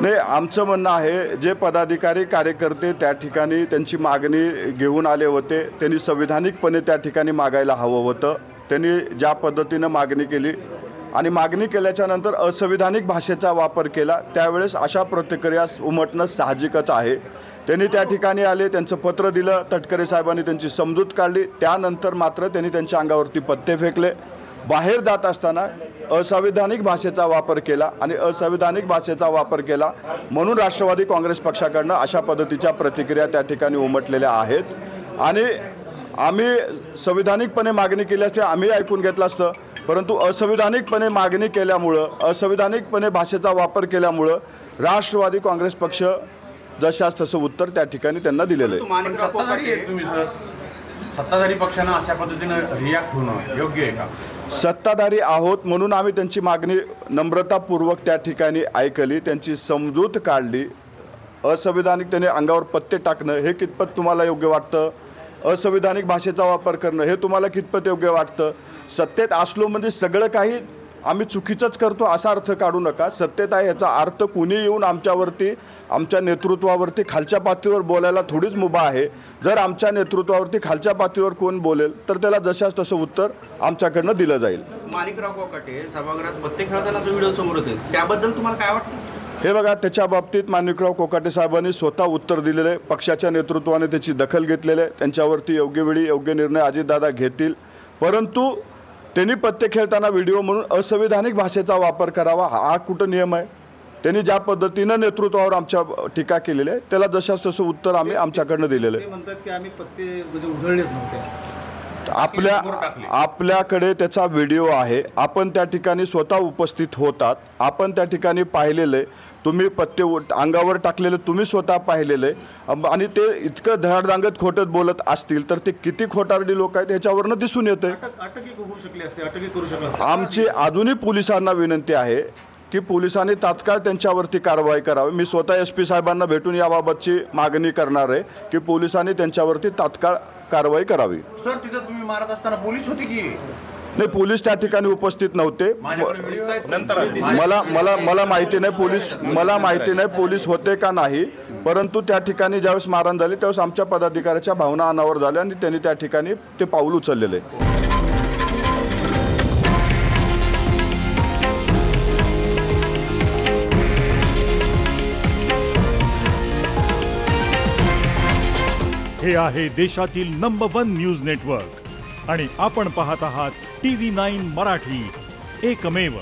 नाही, आमचं म्हणणं आहे जे पदाधिकारी कार्यकर्ते त्या ठिकाणी त्यांची मागणी घेऊन आले होते त्यांनी संविधानिकपणे त्या ठिकाणी मागायला हवं होतं। त्यांनी ज्या पद्धतीनं मागणी केली आणि मागणी केल्याच्या नंतर असंविधानिक भाषेचा वापर केला त्यावेळेस अशा प्रतिक्रिया उमटणं साहजिकच आहे। त्यांनी त्या ठिकाणी आले, त्यांचं पत्र दिलं, तटकरे साहेबांनी त्यांची समजूत काढली, त्यानंतर मात्र त्यांनी त्यांच्या अंगावरती पत्ते फेकले। बाहेर जात असताना असंविधानिक भाषेचा वापर केला आणि असंविधानिक भाषेचा वापर केला म्हणून राष्ट्रवादी काँग्रेस पक्षाकडनं अशा पद्धतीच्या प्रतिक्रिया त्या ठिकाणी उमटलेल्या आहेत। आणि आम्ही संविधानिकपणे मागणी केल्याचे आम्ही ऐकून घेतलं असतं, परंतु असंविधानिकपणे मागणी केल्यामुळं, असंविधानिकपणे भाषेचा वापर केल्यामुळं राष्ट्रवादी काँग्रेस पक्ष जशास तसं उत्तर त्या ठिकाणी त्यांना दिलेलं आहे। सत्ताधारी पक्षानं अशा पद्धतीनं रिॲक्ट होणं योग्य आहे का? सत्ताधारी आहोत म्हणून आम्ही त्यांची मागणी नम्रतापूर्वक त्या ठिकाणी ऐकली, त्यांची समजूत काढली। असंविधानिक त्याने अंगावर पत्ते टाकणं हे कितपत तुम्हाला योग्य वाटतं? असंविधानिक भाषेचा वापर करणं हे तुम्हाला कितपत योग्य वाटतं? सत्तेत असलो म्हणजे सगळं काही आम्ही चुकीचंच करतो असा अर्थ काढू नका। सत्तेत आहे याचा अर्थ कुणी येऊन आमच्यावरती, आमच्या नेतृत्वावरती खालच्या पातळीवर बोलायला थोडीच मुभा आहे। जर आमच्या नेतृत्वावरती खालच्या पातळीवर कोण बोलेल तर त्याला जशास तसं उत्तर आमच्याकडनं दिलं जाईल। माणिकराव कोकाटे सभागृहात पत्ते खेळताना जो व्हिडिओ समोर होते त्याबद्दल तुम्हाला काय वाटतं? हे बघा, त्याच्या बाबतीत माणिकराव कोकाटे साहेबांनी स्वतः उत्तर दिलेलं आहे। पक्षाच्या नेतृत्वाने त्याची दखल घेतलेली आहे, त्यांच्यावरती योग्य वेळी योग्य निर्णय अजितदादा घेतील। परंतु त्यांनी पत्ते खेळताना व्हिडिओ म्हणून असंविधानिक भाषेचा वापर करावा हा कुठं नियम आहे? त्यांनी ज्या पद्धतीनं नेतृत्वावर आमच्या टीका केलेली आहे त्याला जशास तसं उत्तर आम्ही आमच्याकडनं दिलेलं आहे। ते म्हणतात की आम्ही पत्ते म्हणजे उधळलेच नव्हते। आपल्याकडे त्याचा व्हिडिओ आहे, आपण त्या ठिकाणी स्वतः उपस्थित होतात, आपण त्या ठिकाणी पाहिलेलं आहे। तुम्ही पत्ते अंगावर टाकलेले तुम्ही स्वतः पाहिलेलं आहे आणि ते इतकं धडाडधांगत खोटं बोलत असतील तर ते किती खोटारडी लोक आहेत ह्याच्यावरनं दिसून येतंय। अटकी होऊ शकली असते, अटकी करू शकला असते। आमची अजूनही पोलिसांना विनंती आहे की पोलिसांनी तात्काळ त्यांच्यावरती कारवाई करावी। मी स्वतः SP साहेबांना भेटून याबाबतची मागणी करणार आहे की पोलिसांनी त्यांच्यावरती तात्काळ कारवाई करावी। सर, तिथं तुम्ही मारत असताना पोलीस होते की नाही? पोलीस त्या ठिकाणी उपस्थित नव्हते। मला माहिती नाही पोलीस होते का नाही, परंतु त्या ठिकाणी ज्यावेळेस मारहाण झाली त्यावेळेस आमच्या पदाधिकाऱ्याच्या भावना अनावर झाल्या आणि त्यांनी त्या ठिकाणी ते पाऊल उचललेले। हे आहे देशातील नंबर 1 न्यूज नेटवर्क आणि आपण पाहत आहात TV9 मराठी, एकमेव।